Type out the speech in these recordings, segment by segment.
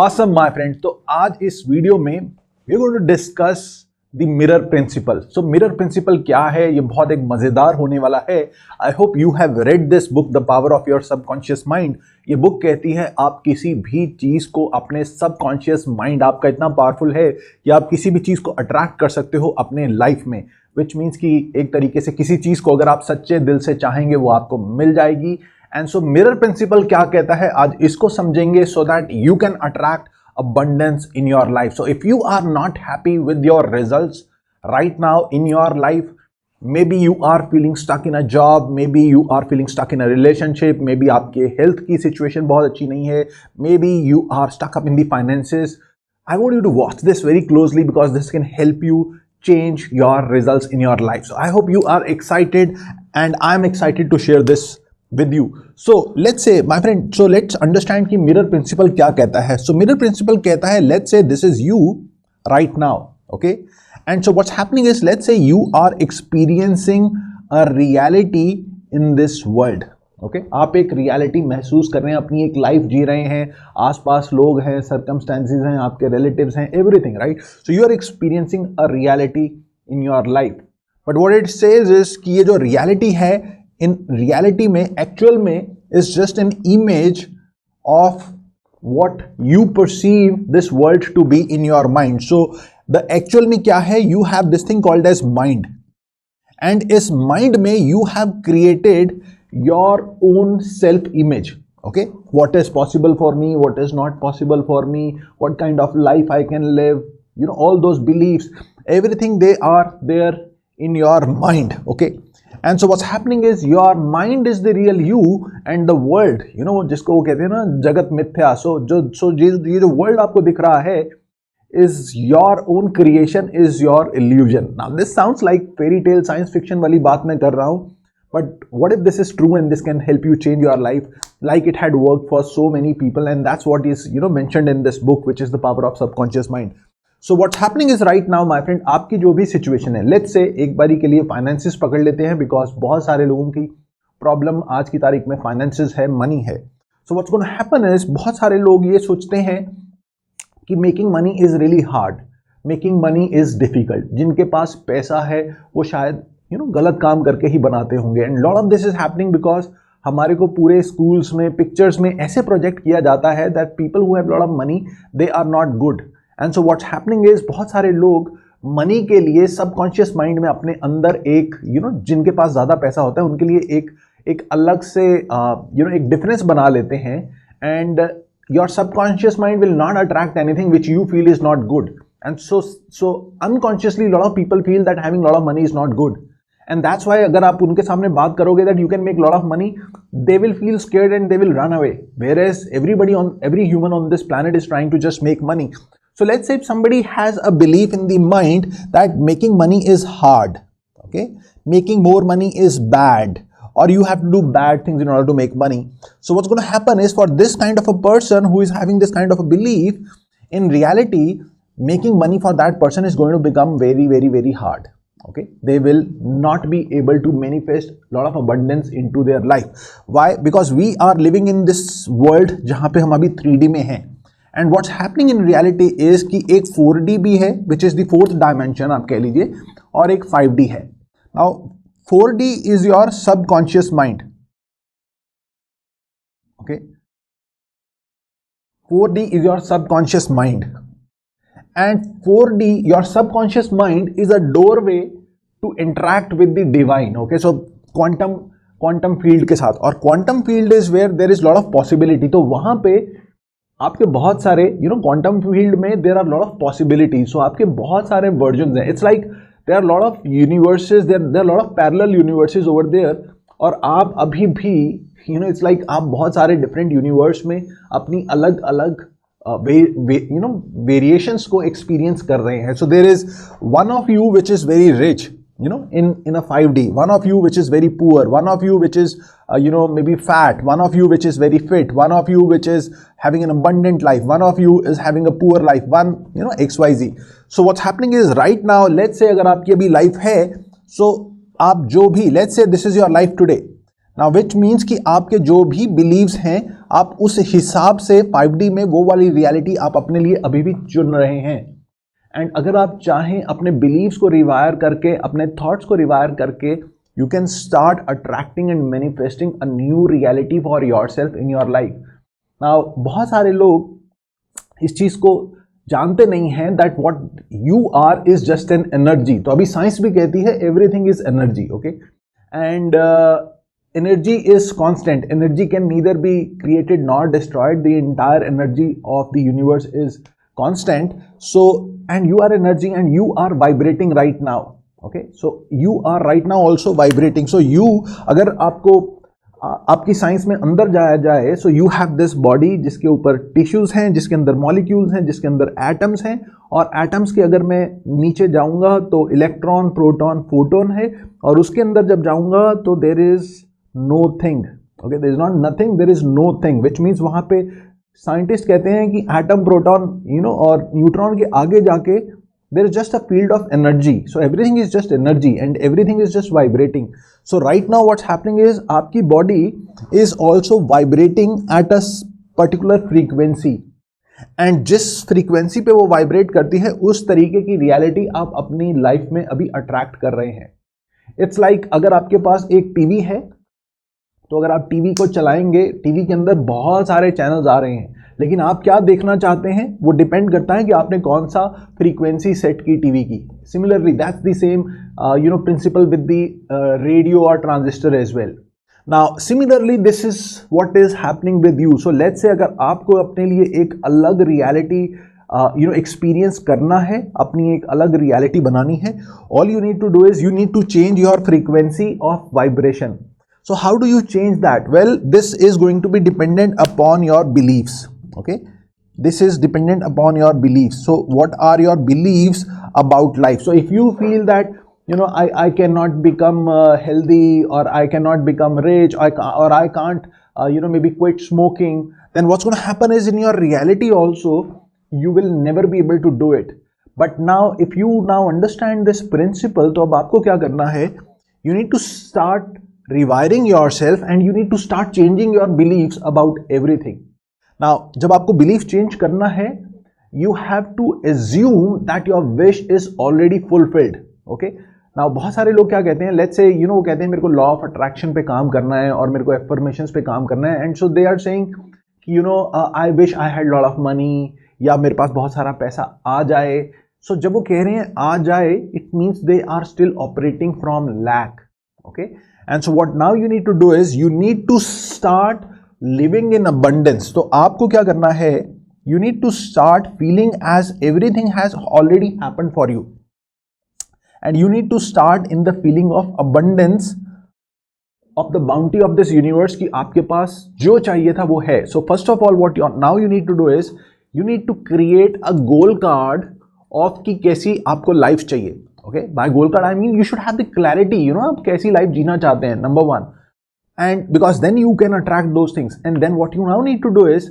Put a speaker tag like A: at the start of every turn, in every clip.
A: Awesome, my friend. तो आज इस वीडियो में we are going to discuss the mirror principle. So mirror principle क्या है, ये बहुत एक मजेदार होने वाला है. I hope you have read this book, The Power of Your Subconscious Mind. ये बुक कहती है आप किसी भी चीज को अपने सबकॉन्शियस माइंड आपका इतना पावरफुल है कि आप किसी भी चीज को अट्रैक्ट कर सकते हो अपने लाइफ में. विच मीन्स कि एक तरीके से किसी चीज को अगर आप सच्चे दिल से चाहेंगे वो आपको मिल जाएगी. एंड सो मिरर प्रिंसिपल क्या कहता है, आज इसको समझेंगे so that you can attract abundance in your life. So if you are not happy with your results right now in your life, maybe you are feeling stuck in a job, maybe you are feeling stuck in a relationship, maybe आपके health की situation बहुत अच्छी नहीं है, maybe you are stuck up in the finances. I want you to watch this very closely because this can help you change your results in your life. So I hope you are excited and I'm excited to share this with you. So let's say, my friend, so let's understand कि mirror principle क्या कहता है. So mirror principle कहता है, let's say this is you right now, okay? And so what's happening is, let's say you are experiencing a reality in this world, okay? आप एक reality महसूस कर रहे हैं, अपनी एक life जी रहे हैं, आसपास लोग हैं, circumstances हैं, आपके relatives हैं, everything, right? So you are experiencing a reality in your life. But what it says is कि ये जो reality है, इन रियलिटी में एक्चुअल में is just an image of what you perceive this world to be in your mind. So the actual में क्या है, you have this thing called as mind, and इस माइंड में you have created your own self image. okay, what is possible for me, what is not possible for me, what kind of life I can live, you know, all those beliefs, everything, they are there in your mind. okay, and so what's happening is your mind is the real you and the world, you know, जिसको वो कहते हैं ना जगत मिथ्या. so ये जो world आपको दिख रहा है is your own creation, is your illusion. Now this sounds like fairy tale science fiction वाली बात मैं कर रहा हूँ, but what if this is true and this can help you change your life like it had worked for so many people, and that's what is, you know, mentioned in this book, which is The Power of Subconscious Mind. So what's happening is right now, my friend, आपकी जो भी situation है, let's say एक बारी के लिए finances पकड़ लेते हैं, बिकॉज बहुत सारे लोगों की प्रॉब्लम आज की तारीख में फाइनेंसेस है, मनी है. So what's gonna happen is, बहुत सारे लोग ये सोचते हैं कि making money is really hard, making money is difficult. जिनके पास पैसा है वो शायद गलत काम करके ही बनाते होंगे. And lot of this is happening because हमारे को पूरे स्कूल्स में, पिक्चर्स में ऐसे प्रोजेक्ट किया जाता है that people who have lot of money, they are not good. And so what's happening is, बहुत सारे लोग मनी के लिए सबकॉन्शियस माइंड में अपने अंदर एक जिनके पास ज़्यादा पैसा होता है उनके लिए एक अलग से एक डिफरेंस बना लेते हैं. And your subconscious mind will not attract anything which you feel is not good. And so unconsciously lot of people feel that having lot of money is not good. And that's why अगर आप उनके सामने बात करोगे that you can make lot of money, they will feel scared and they will run away, whereas every human on this planet is trying to just make money. So let's say if somebody has a belief in the mind that making money is hard, okay, making more money is bad, or you have to do bad things in order to make money. So what's going to happen is, for this kind of a person who is having this kind of a belief, in reality making money for that person is going to become very, very, very hard. Okay, they will not be able to manifest a lot of abundance into their life. Why? Because we are living in this world जहाँ पे हम अभी 3D में हैं. And what's happening in reality is कि एक 4D भी है, which is the fourth dimension आप कह लीजिए, और एक 5D है. Now 4D is your subconscious mind. Okay, 4D is your subconscious mind. And 4D, your subconscious mind is a doorway to interact with the divine. Okay, so quantum field के साथ, और quantum field is where there is lot of possibility. तो वहाँ पे आपके बहुत सारे quantum field में there are lot of possibilities. So आपके बहुत सारे versions हैं. It's like there are lot of universes, there are lot of parallel universes over there. और आप अभी भी it's like आप बहुत सारे different universe में अपनी अलग अलग variations को experience कर रहे हैं. So there is one of you which is very rich, in a 5D, one of you which is very poor, one of you which is maybe fat, one of you which is very fit, one of you which is having an abundant life, one of you is having a poor life, one XYZ. So what's happening is right now, let's say अगर आपकी अभी life है, so आप जो भी, let's say this is your life today. Now which means कि आपके जो भी बिलीव्स हैं आप उस हिसाब से 5D में वो वाली रियलिटी आप अपने लिए अभी भी चुन रहे हैं। एंड अगर आप चाहें अपने बिलीव्स को रिवायर करके, अपने थॉट्स को रिवायर करके, you can start attracting and manifesting a new reality for yourself in your life. Now बहुत सारे लोग इस चीज़ को जानते नहीं हैं that what you are is just an energy. तो अभी साइंस भी कहती है everything is energy, okay, and energy is constant. Energy can neither be created nor destroyed. The entire energy of the universe is constant. So, and you are energy and you are vibrating right now. Okay, so you are right now also vibrating. So you, अगर आपको आपकी science में अंदर जाया जाए, so you have this body जिसके ऊपर tissues हैं, जिसके अंदर मॉलिक्यूल्स हैं, जिसके अंदर एटम्स हैं, और एटम्स के अगर मैं नीचे जाऊंगा तो इलेक्ट्रॉन, प्रोटॉन, फोटोन है, और उसके अंदर जब जाऊंगा तो there is nothing, okay, there is not nothing, there is nothing, which means वहां पे साइंटिस्ट कहते हैं कि एटम, प्रोटॉन, और न्यूट्रॉन के आगे जाके there is just a field of energy, so everything is just energy and everything is just vibrating. So right now what's happening is आपकी body is also vibrating at a particular frequency, and जिस frequency पे वो vibrate करती है उस तरीके की reality आप अपनी लाइफ में अभी अट्रैक्ट कर रहे हैं। इट्स लाइक अगर आपके पास एक टीवी है, तो अगर आप टीवी को चलाएंगे, टीवी के अंदर बहुत सारे चैनल्स आ रहे हैं, लेकिन आप क्या देखना चाहते हैं वो डिपेंड करता है कि आपने कौन सा फ्रीक्वेंसी सेट की टीवी की। Similarly that's the same principle with the radio और transistor as well. Now similarly this is what is happening with you. So let's say अगर आपको अपने लिए एक अलग रियलिटी एक्सपीरियंस करना है, अपनी एक अलग रियलिटी बनानी है, all you need to do is you need to change your frequency of vibration. So how do you change that? Well, this is going to be dependent upon your beliefs. Okay, this is dependent upon your beliefs. So what are your beliefs about life? So if you feel that I cannot become healthy, or I cannot become rich, or I can't maybe quit smoking, then what's going to happen is in your reality also you will never be able to do it. But now if you now understand this principle, तो अब आपको क्या करना है? You need to start rewiring yourself and you need to start changing your beliefs about everything. Now जब आपको belief change करना है, you have to assume that your wish is already fulfilled. Okay, now बहुत सारे लोग क्या कहते हैं, let's say वो कहते हैं मेरे को law of attraction पे काम करना है और मेरे को affirmations पे काम करना है, and so they are saying कि I wish I had lot of money, या मेरे पास बहुत सारा पैसा आ जाए। So जब वो कह रहे हैं आ जाए, it means they are still operating from lack. Okay, and so what now you need to do is you need to start living in abundance. तो आपको क्या करना है? You need to start feeling as everything has already happened for you, and you need to start in the feeling of abundance of the bounty of this universe कि आपके पास जो चाहिए था वो है। So first of all what now you need to do is you need to create a goal card of कि कैसी आपको लाइफ चाहिए। Okay, by goal card I mean you should have the clarity, आप कैसी life जीना चाहते हैं, number one, and because then you can attract those things. And then what you now need to do is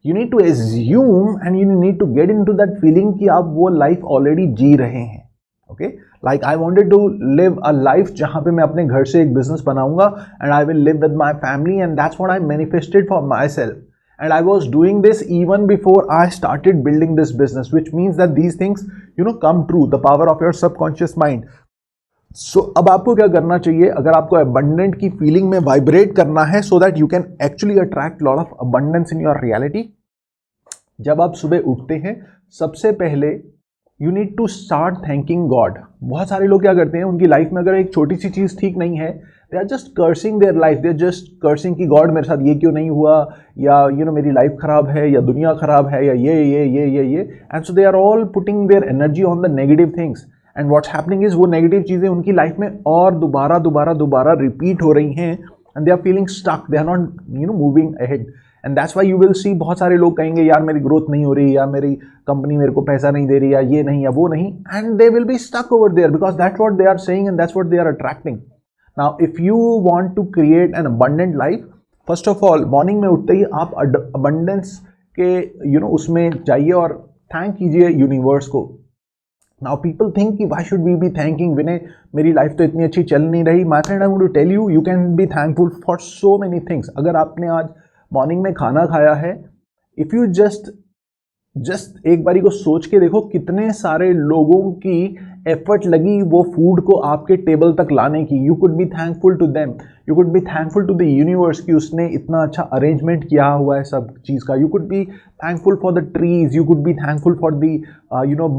A: you need to assume and you need to get into that feeling कि आप वो life already जी रहे हैं। Okay, like I wanted to live a life जहाँ पे मैं अपने घर से एक बिजनेस बनाऊंगा and I will live with my family, and that's what I manifested for myself. And I was doing this even before I started building this business, which means that these things come true, the power of your subconscious mind. So अब आपको क्या करना चाहिए? अगर आपको abundant की feeling में vibrate करना है so that you can actually attract lot of abundance in your reality, जब आप सुबह उठते हैं सबसे पहले you need to start thanking God. बहुत सारे लोग क्या करते हैं, उनकी लाइफ में अगर एक छोटी सी चीज़ ठीक नहीं है, they are just cursing their life, they are just cursing कि God मेरे साथ ये क्यों नहीं हुआ, या मेरी लाइफ खराब है, या दुनिया खराब है, या ये, and so they are all putting their energy on the negative things, and what's happening is वो negative चीज़ें उनकी लाइफ में और दोबारा repeat हो रही हैं, and they are feeling stuck, they are not moving ahead. And that's why you will see बहुत सारे लोग कहेंगे यार मेरी ग्रोथ नहीं हो रही, या मेरी कंपनी मेरे को पैसा नहीं दे रही, या ये नहीं या वो नहीं, and they will be stuck over there because that's what they are saying and that's what they are attracting. Now if you want to create an abundant life, first of all morning में उठते ही आप abundance के उसमें जाइए और thank कीजिए universe को Now people think कि why should we be thanking विनय, मेरी लाइफ तो इतनी अच्छी चल नहीं रही. My friend, I want to tell you, you can be thankful for so many things. अगर आपने आज मॉर्निंग में खाना खाया है, if you just एक बारी को सोच के देखो कितने सारे लोगों की एफर्ट लगी वो फूड को आपके टेबल तक लाने की. You could be thankful to them, you could be thankful to the universe कि उसने इतना अच्छा अरेंजमेंट किया हुआ है सब चीज़ का. You could be thankful for the trees, you could be thankful for the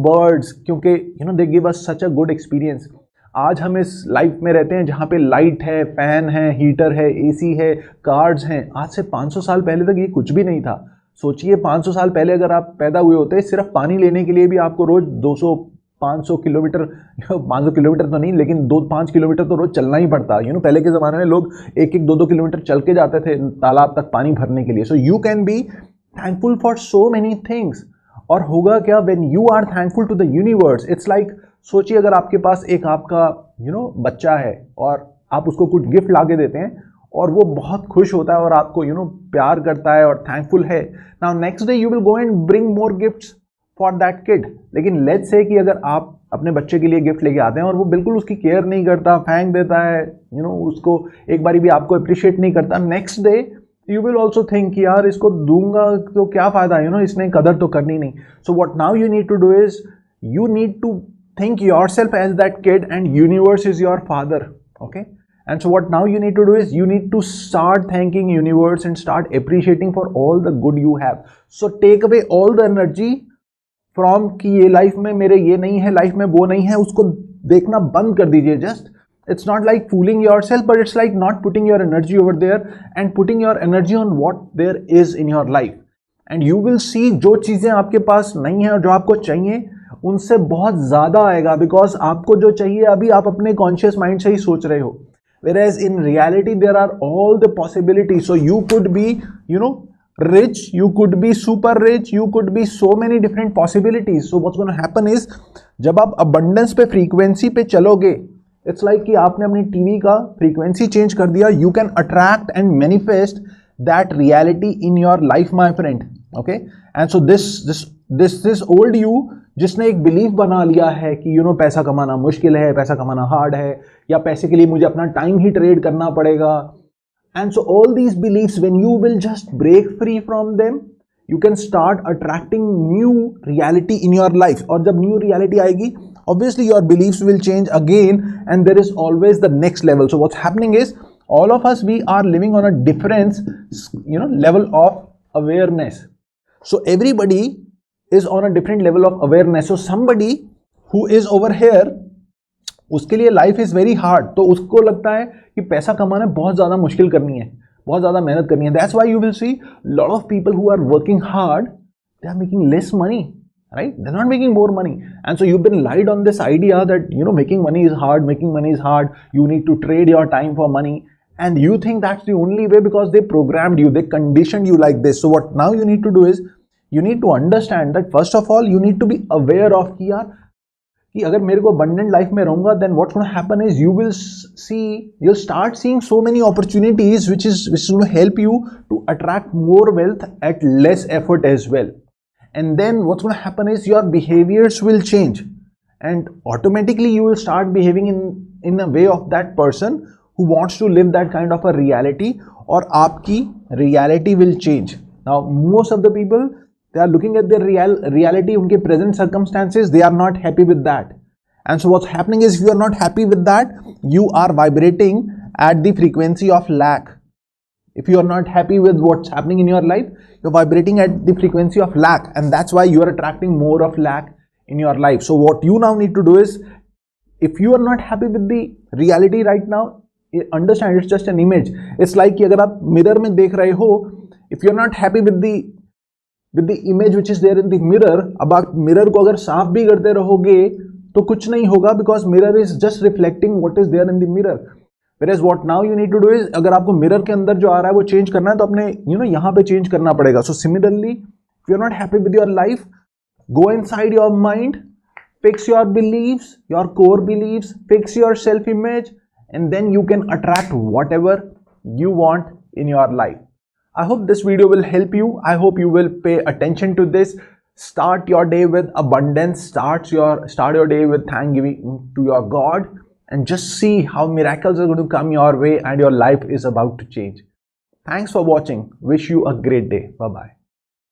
A: birds, क्योंकि they give us such a good experience. आज हम इस लाइफ में रहते हैं जहाँ पे लाइट है, फैन है, हीटर है, एसी है, कार्स हैं. आज से 500 साल पहले तक ये कुछ भी नहीं था. सोचिए 500 साल पहले अगर आप पैदा हुए होते, सिर्फ पानी लेने के लिए भी आपको रोज 200-500 किलोमीटर 500 किलोमीटर तो नहीं लेकिन 2-5 किलोमीटर तो रोज चलना ही पड़ता. पहले के ज़माने में लोग 1-2 किलोमीटर चल के जाते थे तालाब तक पानी भरने के लिए. So you can be thankful for so many things. और होगा क्या when you are thankful to the universe? It's like, सोचिए अगर आपके पास एक आपका बच्चा है और आप उसको कुछ गिफ्ट ला के देते हैं और वो बहुत खुश होता है और आपको प्यार करता है और थैंकफुल है. Now next day you will go and bring more gifts for that kid. लेकिन लेट्स से कि अगर आप अपने बच्चे के लिए गिफ्ट लेके आते हैं और वो बिल्कुल उसकी केयर नहीं करता, फेंक देता है, उसको एक बारी भी आपको अप्रिशिएट नहीं करता, next day you will also think कि यार इसको दूंगा तो क्या फायदा, इसने कदर तो करनी नहीं. So what now you need to do is you need to think yourself as that kid and universe is your father. Okay, and so what now you need to do is you need to start thanking universe and start appreciating for all the good you have. So take away all the energy from कि ये life में मेरे ये नहीं है, life में वो नहीं है, उसको देखना बंद कर दीजिए. Just it's not like fooling yourself, but it's like not putting your energy over there and putting your energy on what there is in your life. And you will see जो चीज़ें आपके पास नहीं है और जो आपको चाहिए उनसे बहुत ज़्यादा आएगा, बिकॉज आपको जो चाहिए अभी आप अपने कॉन्शियस माइंड से ही सोच रहे हो. Whereas in reality there are all the possibilities. So you could be rich, you could be super rich, you could be so many different possibilities. So what's going to happen is जब आप abundance पे frequency पे चलोगे, it's like कि आपने अपनी TV का frequency change कर दिया. You can attract and manifest that reality in your life, my friend. Okay, and so this old you जिसने एक बिलीफ बना लिया है कि पैसा कमाना मुश्किल है, पैसा कमाना हार्ड है, या पैसे के लिए मुझे अपना टाइम ही ट्रेड करना पड़ेगा. And so all these believes, when you will just break free from them, you can start attracting new reality in your life. और जब न्यू रियलिटी आएगी, obviously your beliefs will change again, and there is always the next level. So what's happening is all of us, we are living on a different level of awareness. So everybody is on a different level of awareness. So somebody who is over here, उसके लिए life is very hard, तो उसको लगता है कि पैसा कमाना बहुत ज़्यादा मुश्किल करनी है, बहुत ज़्यादा मेहनत करनी है. That's why you will see lot of people who are working hard, they are making less money, right? They're not making more money. And so you've been lied on this idea that making money is hard, you need to trade your time for money, and you think that's the only way because they programmed you, they conditioned you like this. So what now you need to do is you need to understand that first of all you need to be aware of कि यार कि अगर मेरे को abundant life में रहूँगा, then what's going to happen is you'll start seeing so many opportunities which is going to help you to attract more wealth at less effort as well. And then what's going to happen is your behaviors will change, and automatically you will start behaving in a way of that person who wants to live that kind of a reality, और आपकी reality will change. Now most of the people, they are looking at their reality, unke present circumstances, they are not happy with that. And so what's happening is, if you are not happy with that, you are vibrating at the frequency of lack. If you are not happy with what's happening in your life, you're vibrating at the frequency of lack, and that's why you are attracting more of lack in your life. So what you now need to do is, if you are not happy with the reality right now, understand it's just an image. It's like कि अगर आप mirror में देख रहे हो, if you are not happy with the image which is there in the mirror, अब आप mirror को अगर साफ भी करते रहोगे तो कुछ नहीं होगा, because mirror is just reflecting what is there in the mirror. Whereas what now you need to do is, अगर आपको mirror के अंदर जो आ रहा है वो change करना है तो अपने यहाँ पे change करना पड़ेगा. So similarly, if you are not happy with your life, go inside your mind, fix your beliefs, your core beliefs, fix your self-image, and then you can attract whatever you want in your life. I hope this video will help you. I hope you will pay attention to this. Start your day with abundance. Start your day with thanksgiving to your God, and just see how miracles are going to come your way and your life is about to change. Thanks for watching. Wish you a great day. Bye bye.